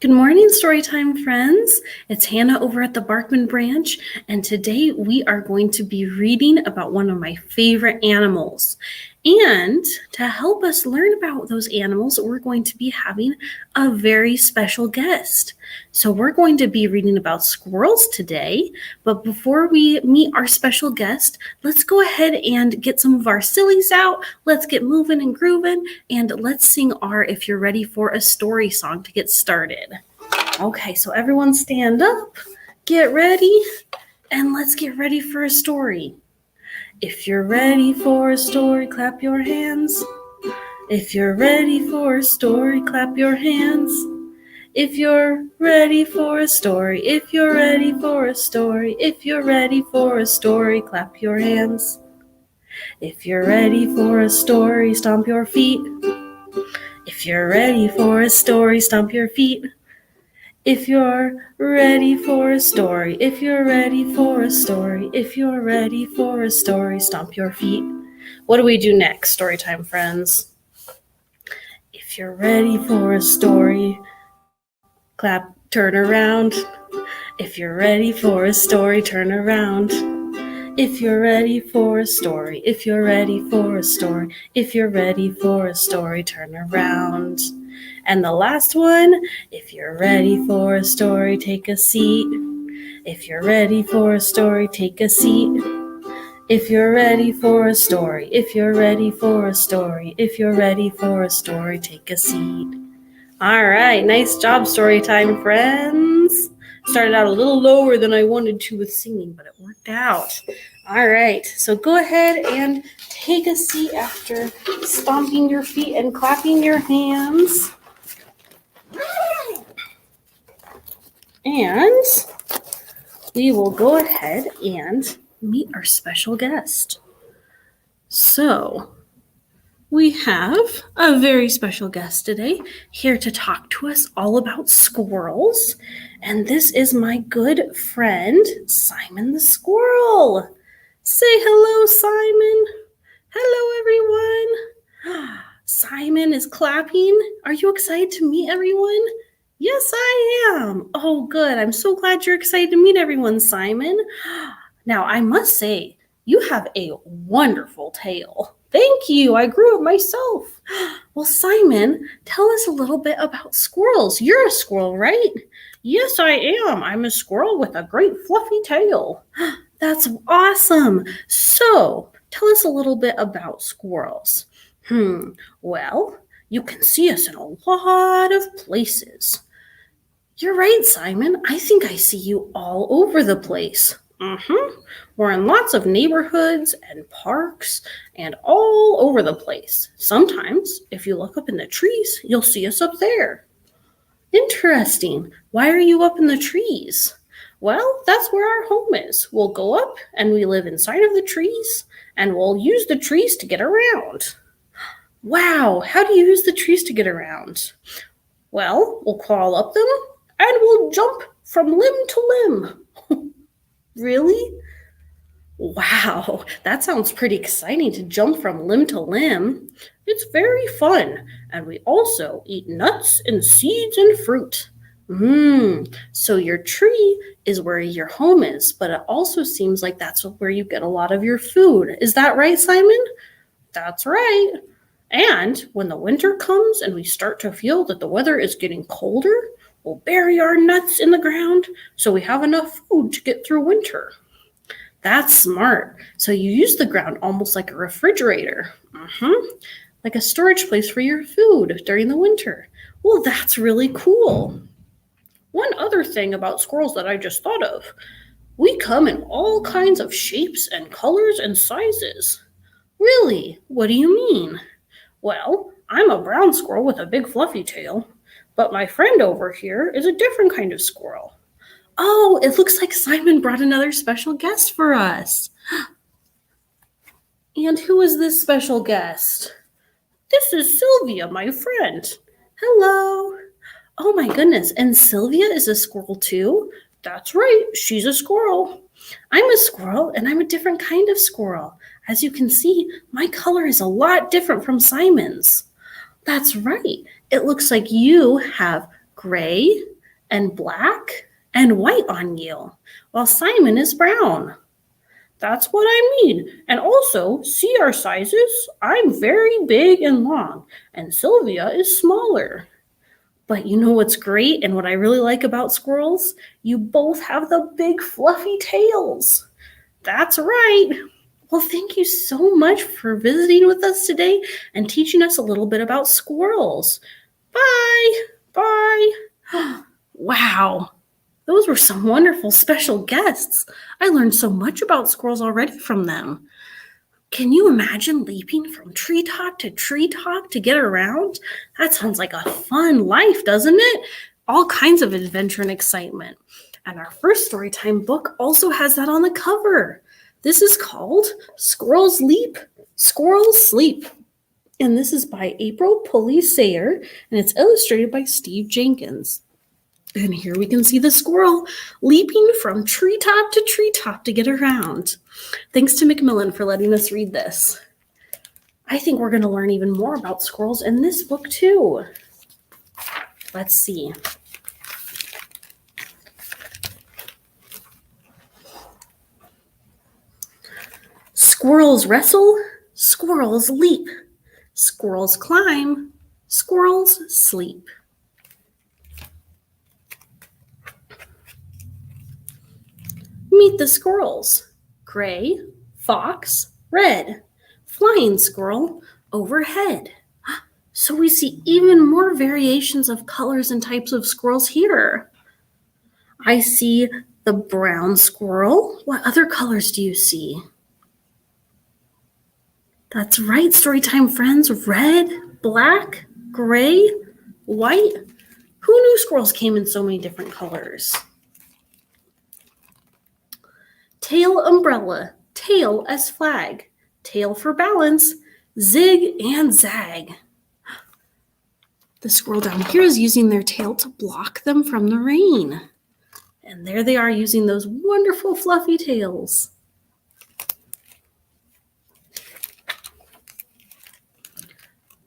Good morning, Storytime friends. It's Hannah over at the Barkman branch, and today we are going to be reading about one of my favorite animals. And to help us learn about those animals, we're going to be having a very special guest. So we're going to be reading about squirrels today, but before we meet our special guest, let's go ahead and get some of our sillies out. Let's get moving and grooving, and let's sing our If You're Ready for a Story song to get started. Okay, so everyone stand up, get ready, and let's get ready for a story. If you're ready for a story, clap your hands. If you're ready for a story, clap your hands. If you're ready for a story, if you're ready for a story, if you're ready for a story, clap your hands. If you're ready for a story, stomp your feet. If you're ready for a story, stomp your feet. If you're ready for a story, if you're ready for a story, if you're ready for a story, stomp your feet. What do we do next, Storytime friends? If you're ready for a story, clap, turn around. If you're ready for a story, turn around. If you're ready for a story, if you're ready for a story, if you're ready for a story, turn around. And the last one, if you're ready for a story, take a seat. If you're ready for a story, take a seat. If you're ready for a story, if you're ready for a story, if you're ready for a story, take a seat. All right, nice job, Storytime friends. Started out a little lower than I wanted to with singing, but it worked out. All right, so go ahead and take a seat after stomping your feet and clapping your hands. And we will go ahead and meet our special guest. So, we have a very special guest today here to talk to us all about squirrels. And this is my good friend, Simon the Squirrel. Say hello, Simon. Hello, everyone. Simon is clapping. Are you excited to meet everyone? Yes, I am. Oh, good. I'm so glad you're excited to meet everyone, Simon. Now, I must say, you have a wonderful tail. Thank you. I grew it myself. Well, Simon, tell us a little bit about squirrels. You're a squirrel, right? Yes, I am. I'm a squirrel with a great fluffy tail. That's awesome. So, tell us a little bit about squirrels. Well, you can see us in a lot of places. You're right, Simon. I think I see you all over the place. We're in lots of neighborhoods and parks and all over the place. Sometimes, if you look up in the trees, you'll see us up there. Interesting. Why are you up in the trees? Well, that's where our home is. We'll go up and we live inside of the trees and we'll use the trees to get around. Wow, how do you use the trees to get around? Well, we'll crawl up them and we'll jump from limb to limb. Really? Wow, that sounds pretty exciting to jump from limb to limb. It's very fun. And we also eat nuts and seeds and fruit. So your tree is where your home is, but it also seems like that's where you get a lot of your food. Is that right, Simon? That's right. And when the winter comes and we start to feel that the weather is getting colder, we'll bury our nuts in the ground so we have enough food to get through winter. That's smart. So you use the ground almost like a refrigerator. Like a storage place for your food during the winter. Well, that's really cool. One other thing about squirrels that I just thought of. We come in all kinds of shapes and colors and sizes. Really? What do you mean? Well, I'm a brown squirrel with a big fluffy tail, but my friend over here is a different kind of squirrel. Oh, it looks like Simon brought another special guest for us. And who is this special guest? This is Sylvia, my friend. Hello. Oh my goodness, and Sylvia is a squirrel too? That's right, she's a squirrel. I'm a squirrel, and I'm a different kind of squirrel. As you can see, my color is a lot different from Simon's. That's right. It looks like you have gray and black and white on you, while Simon is brown. That's what I mean. And also, see our sizes? I'm very big and long, and Sylvia is smaller. But you know what's great and what I really like about squirrels? You both have the big fluffy tails. That's right. Well, thank you so much for visiting with us today and teaching us a little bit about squirrels. Bye. Bye. Wow. Those were some wonderful special guests. I learned so much about squirrels already from them. Can you imagine leaping from treetop to get around? That sounds like a fun life, doesn't it? All kinds of adventure and excitement. And our first Storytime book also has that on the cover. This is called Squirrels Leap, Squirrels Sleep. And this is by April Pulley Sayer, and it's illustrated by Steve Jenkins. And here we can see the squirrel leaping from treetop to get around. Thanks to Macmillan for letting us read this. I think we're going to learn even more about squirrels in this book too. Let's see. Squirrels wrestle, squirrels leap, squirrels climb, squirrels sleep. Meet the squirrels. Gray, fox, red, flying squirrel overhead. So we see even more variations of colors and types of squirrels here. I see the brown squirrel. What other colors do you see? That's right, Storytime friends. Red, black, gray, white. Who knew squirrels came in so many different colors? Tail umbrella, tail as flag, tail for balance, zig and zag. The squirrel down here is using their tail to block them from the rain. And there they are using those wonderful fluffy tails.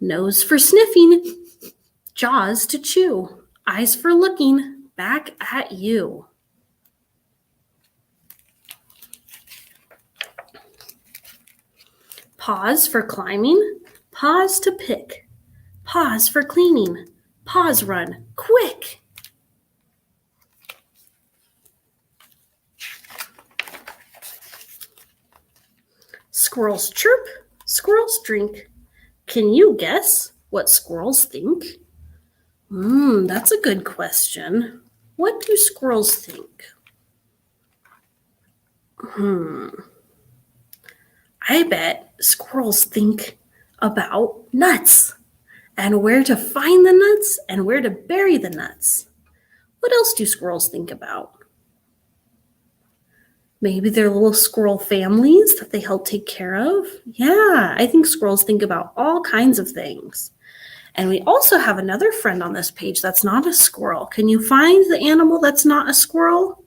Nose for sniffing, jaws to chew, eyes for looking back at you. Paws for climbing, paws to pick, paws for cleaning, paws run quick. Squirrels chirp, squirrels drink. Can you guess what squirrels think? That's a good question. What do squirrels think? I bet squirrels think about nuts and where to find the nuts and where to bury the nuts. What else do squirrels think about? Maybe their little squirrel families that they help take care of. Yeah, I think squirrels think about all kinds of things. And we also have another friend on this page that's not a squirrel. Can you find the animal that's not a squirrel?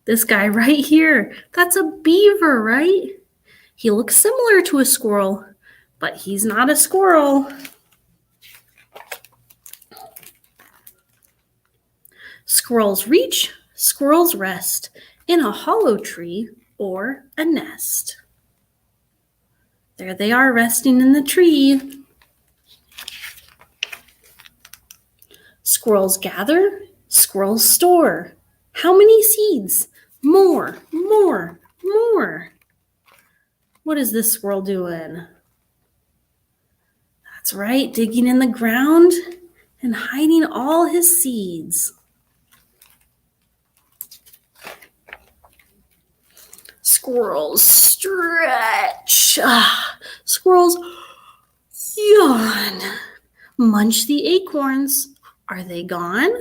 This guy right here. That's a beaver, right? He looks similar to a squirrel, but he's not a squirrel. Squirrels reach, squirrels rest in a hollow tree or a nest. There they are resting in the tree. Squirrels gather, squirrels store. How many seeds? More. What is this squirrel doing? That's right, digging in the ground and hiding all his seeds. Squirrels stretch. Squirrels yawn. Munch the acorns. Are they gone?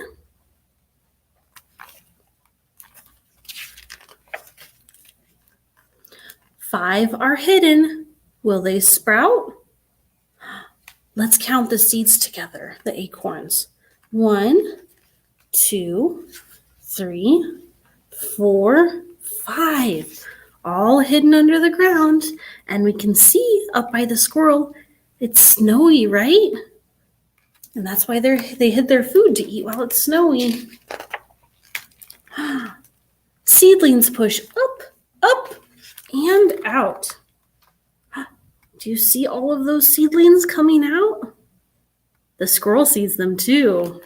Five are hidden. Will they sprout? Let's count the seeds together, the acorns. 1, 2, 3, 4, 5. All hidden under the ground. And we can see up by the squirrel, it's snowy, right? And that's why they hid their food to eat while it's snowy. Seedlings push up, up, and out. Do you see all of those seedlings coming out? The squirrel sees them too.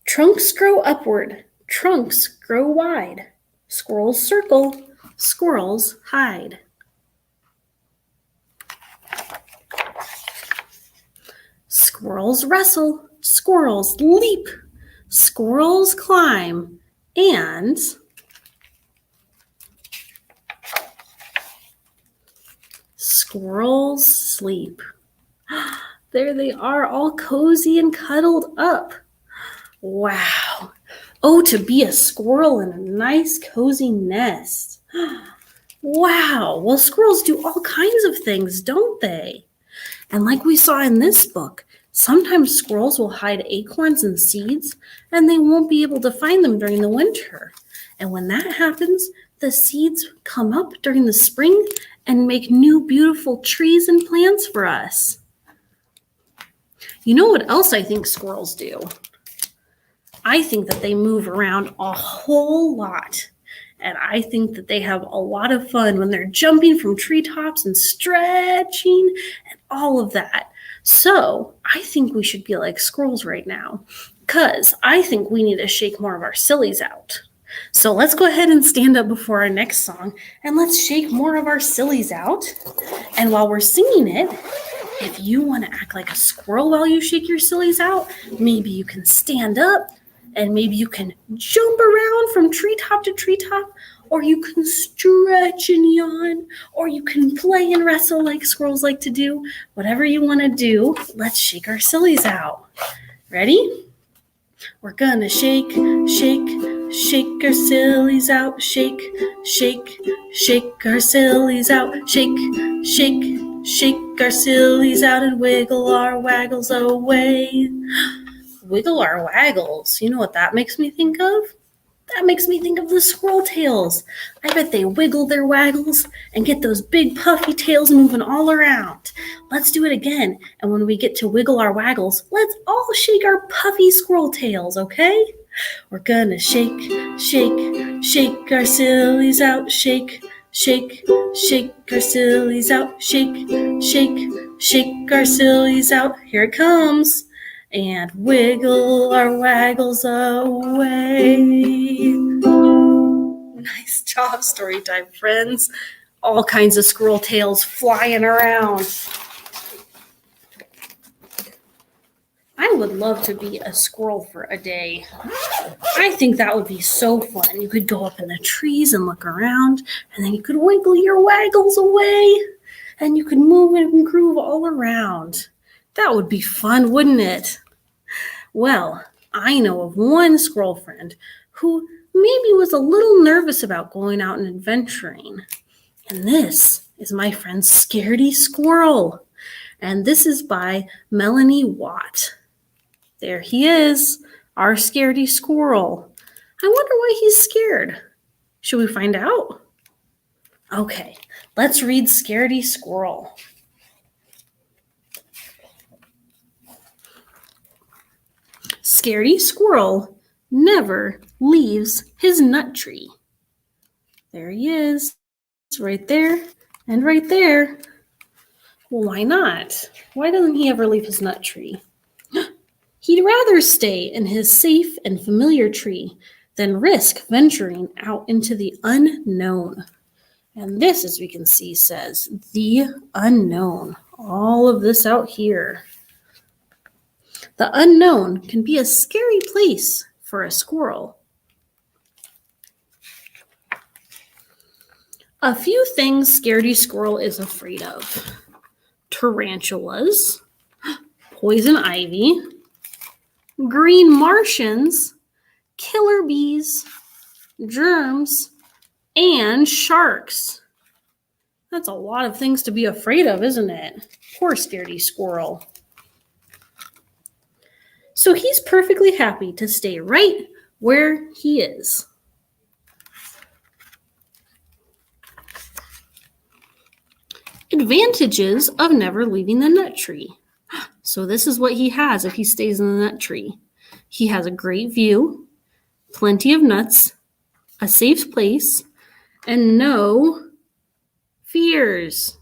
Trunks grow upward, trunks grow wide. Squirrels circle, squirrels hide. Squirrels wrestle, squirrels leap, squirrels climb, and squirrels sleep. There they are, all cozy and cuddled up. Wow. Oh, to be a squirrel in a nice cozy nest. Wow. Well, squirrels do all kinds of things, don't they? And like we saw in this book, sometimes squirrels will hide acorns and seeds, and they won't be able to find them during the winter. And when that happens, the seeds come up during the spring and make new beautiful trees and plants for us. You know what else I think squirrels do? I think that they move around a whole lot. And I think that they have a lot of fun when they're jumping from treetops and stretching and all of that. So I think we should be like squirrels right now, because I think we need to shake more of our sillies out. So let's go ahead and stand up before our next song and let's shake more of our sillies out. And while we're singing it, if you want to act like a squirrel while you shake your sillies out, maybe you can stand up and maybe you can jump around from treetop to treetop, or you can stretch and yawn, or you can play and wrestle like squirrels like to do. Whatever you want to do, let's shake our sillies out. Ready? We're gonna shake, shake, shake our sillies out. Shake, shake, shake our sillies out. Shake, shake, shake our sillies out and wiggle our waggles away. Wiggle our waggles. You know what that makes me think of? That makes me think of the squirrel tails. I bet they wiggle their waggles and get those big puffy tails moving all around. Let's do it again. And when we get to wiggle our waggles, let's all shake our puffy squirrel tails, okay? We're gonna shake, shake, shake our sillies out. Shake, shake, shake our sillies out. Shake, shake, shake our sillies out. Here it comes. And wiggle our waggles away. Nice job, Storytime friends. All kinds of squirrel tails flying around. I would love to be a squirrel for a day. I think that would be so fun. You could go up in the trees and look around, and then you could wiggle your waggles away, and you could move and groove all around. That would be fun, wouldn't it? Well, I know of one squirrel friend who maybe was a little nervous about going out and adventuring. And this is my friend Scaredy Squirrel. And this is by Melanie Watt. There he is, our Scaredy Squirrel. I wonder why he's scared. Should we find out? Okay, let's read Scaredy Squirrel. Scaredy Squirrel never leaves his nut tree. There he is, right there and right there. Well, why not? Why doesn't he ever leave his nut tree? He'd rather stay in his safe and familiar tree than risk venturing out into the unknown. And this, as we can see, says the unknown. All of this out here. The unknown can be a scary place for a squirrel. A few things Scaredy Squirrel is afraid of. Tarantulas, poison ivy, green Martians, killer bees, germs, and sharks. That's a lot of things to be afraid of, isn't it? Poor Scaredy Squirrel. So he's perfectly happy to stay right where he is. Advantages of never leaving the nut tree. So this is what he has if he stays in the nut tree. He has a great view, plenty of nuts, a safe place, and no fears.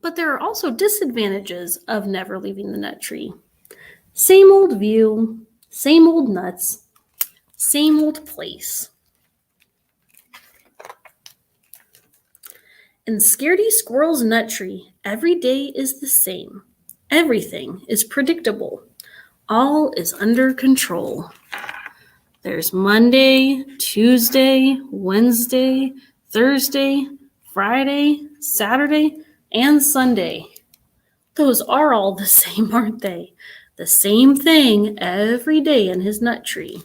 But there are also disadvantages of never leaving the nut tree. Same old view, same old nuts, same old place. In Scaredy Squirrel's nut tree, every day is the same. Everything is predictable. All is under control. There's Monday, Tuesday, Wednesday, Thursday, Friday, Saturday, and Sunday. Those are all the same, aren't they? The same thing every day in his nut tree.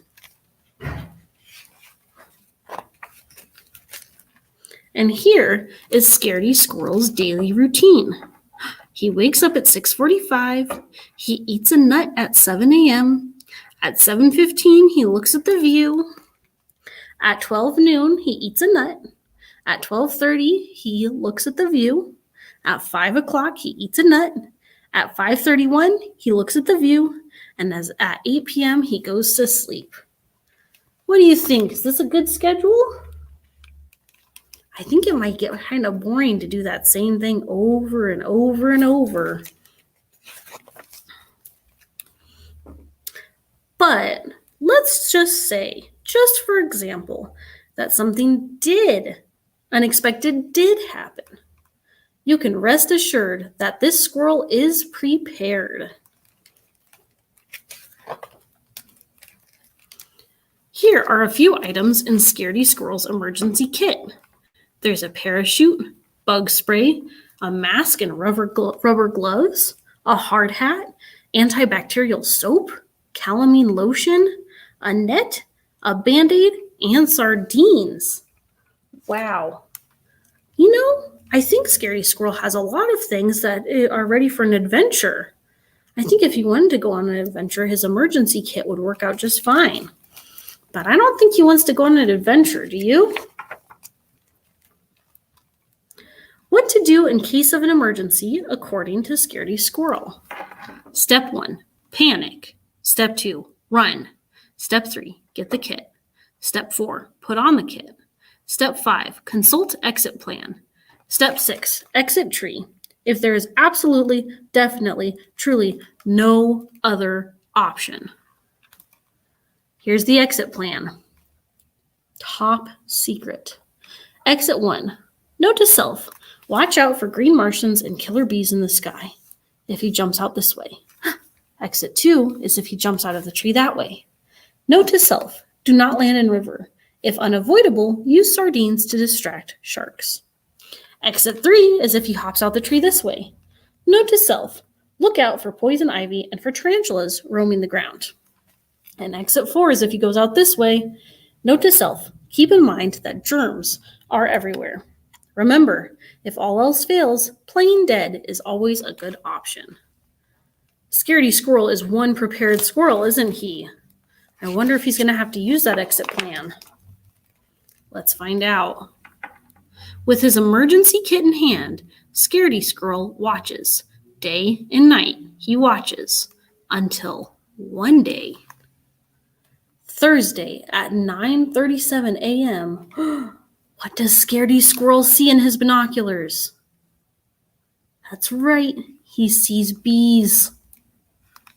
And here is Scaredy Squirrel's daily routine. He wakes up at 6:45. He eats a nut at 7 a.m. At 7:15, he looks at the view. At 12 noon, he eats a nut. At 12:30, he looks at the view. At 5 o'clock, he eats a nut. At 5:31, he looks at the view. And at 8 p.m., he goes to sleep. What do you think? Is this a good schedule? I think it might get kind of boring to do that same thing over and over and over. But let's just say, just for example, that something unexpected did happen. You can rest assured that this squirrel is prepared. Here are a few items in Scaredy Squirrel's emergency kit. There's a parachute, bug spray, a mask and rubber gloves, a hard hat, antibacterial soap, calamine lotion, a net, a Band-Aid, and sardines. Wow. You know, I think Scaredy Squirrel has a lot of things that are ready for an adventure. I think if he wanted to go on an adventure, his emergency kit would work out just fine. But I don't think he wants to go on an adventure, do you? What to do in case of an emergency, according to Scaredy Squirrel. Step 1, panic. Step 2, run. Step 3, get the kit. Step 4, put on the kit. Step 5, consult exit plan. Step 6, exit tree. If there is absolutely, definitely, truly no other option. Here's the exit plan. Top secret. Exit 1, note to self. Watch out for green Martians and killer bees in the sky if he jumps out this way. Exit 2 is if he jumps out of the tree that way. Note to self, do not land in river. If unavoidable, use sardines to distract sharks. Exit 3 is if he hops out the tree this way. Note to self, look out for poison ivy and for tarantulas roaming the ground. And exit 4 is if he goes out this way. Note to self, keep in mind that germs are everywhere. Remember, if all else fails, playing dead is always a good option. Scaredy Squirrel is one prepared squirrel, isn't he? I wonder if he's going to have to use that exit plan. Let's find out. With his emergency kit in hand, Scaredy Squirrel watches. Day and night, he watches. Until one day. Thursday at 9:37 a.m., what does Scaredy Squirrel see in his binoculars? That's right, he sees bees.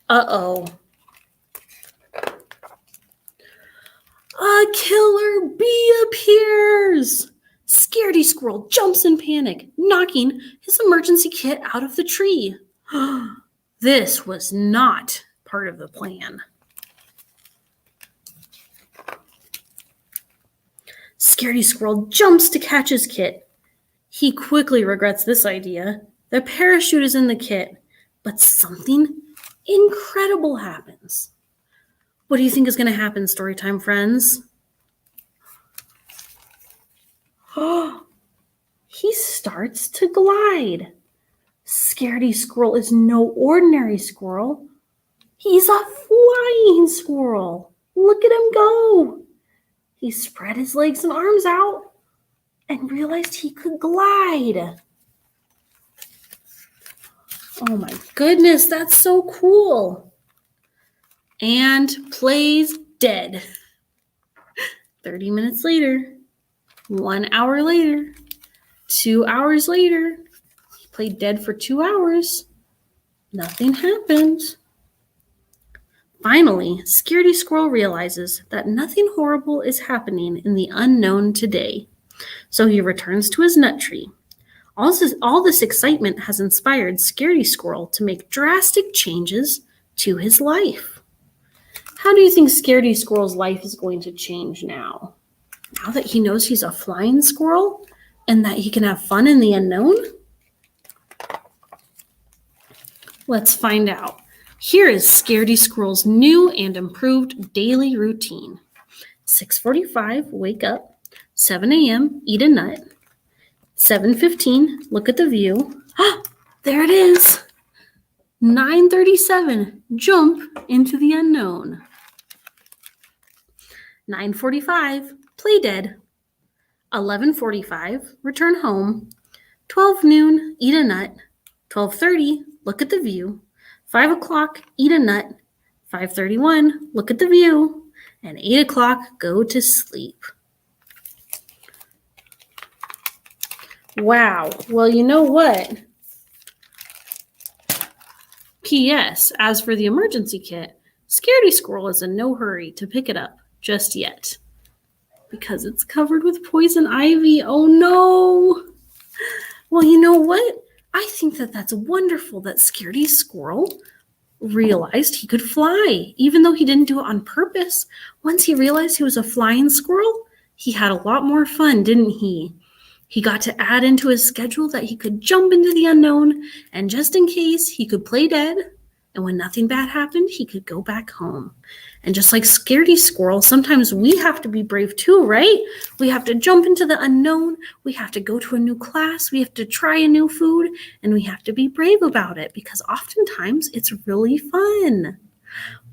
Uh-oh. A killer bee appears! Scaredy Squirrel jumps in panic, knocking his emergency kit out of the tree. This was not part of the plan. Scaredy Squirrel jumps to catch his kit. He quickly regrets this idea. The parachute is in the kit, but something incredible happens. What do you think is going to happen, Storytime friends? He starts to glide. Scaredy Squirrel is no ordinary squirrel. He's a flying squirrel. Look at him go. He spread his legs and arms out, and realized he could glide. Oh my goodness, that's so cool. And plays dead. 30 minutes later, 1 hour later, 2 hours later, he played dead for 2 hours. Nothing happened. Finally, Scaredy Squirrel realizes that nothing horrible is happening in the unknown today. So he returns to his nut tree. All this excitement has inspired Scaredy Squirrel to make drastic changes to his life. How do you think Scaredy Squirrel's life is going to change now? Now that he knows he's a flying squirrel and that he can have fun in the unknown? Let's find out. Here is Scaredy Squirrel's new and improved daily routine. 6:45, wake up. 7 a.m., eat a nut. 7:15, look at the view. Ah, there it is. 9:37, jump into the unknown. 9:45, play dead. 11:45, return home. 12 noon, eat a nut. 12:30, look at the view. 5 o'clock, eat a nut. 5:31, look at the view. And 8 o'clock, go to sleep. Wow. Well, you know what? P.S. As for the emergency kit, Scaredy Squirrel is in no hurry to pick it up just yet because it's covered with poison ivy. Oh, no. Well, you know what? I think that's wonderful that Scaredy Squirrel realized he could fly, even though he didn't do it on purpose. Once he realized he was a flying squirrel, he had a lot more fun, didn't he? He got to add into his schedule that he could jump into the unknown, and just in case, he could play dead, and when nothing bad happened, he could go back home. And just like Scaredy Squirrel, sometimes we have to be brave too, right? We have to jump into the unknown, we have to go to a new class, we have to try a new food, and we have to be brave about it because oftentimes it's really fun.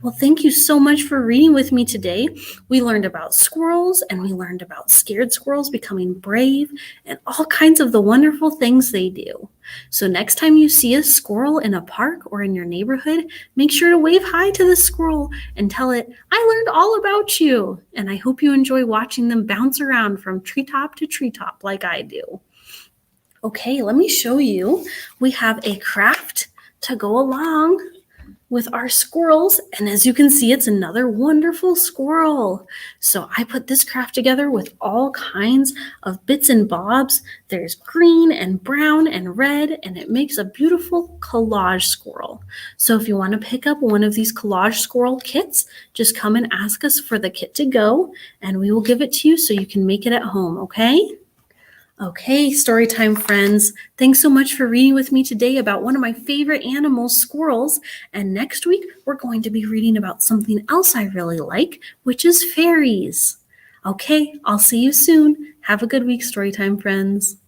Well, thank you so much for reading with me today. We learned about squirrels and we learned about scared squirrels becoming brave and all kinds of the wonderful things they do. So next time you see a squirrel in a park or in your neighborhood, make sure to wave hi to the squirrel and tell it, I learned all about you. And I hope you enjoy watching them bounce around from treetop to treetop like I do. Okay, let me show you. We have a craft to go along with our squirrels, and as you can see, it's another wonderful squirrel. So I put this craft together with all kinds of bits and bobs. There's green and brown and red, and it makes a beautiful collage squirrel. So if you want to pick up one of these collage squirrel kits, just come and ask us for the kit to go, and we will give it to you so you can make it at home, okay? Okay, Storytime friends, thanks so much for reading with me today about one of my favorite animals, squirrels. And next week, we're going to be reading about something else I really like, which is fairies. Okay, I'll see you soon. Have a good week, Storytime friends.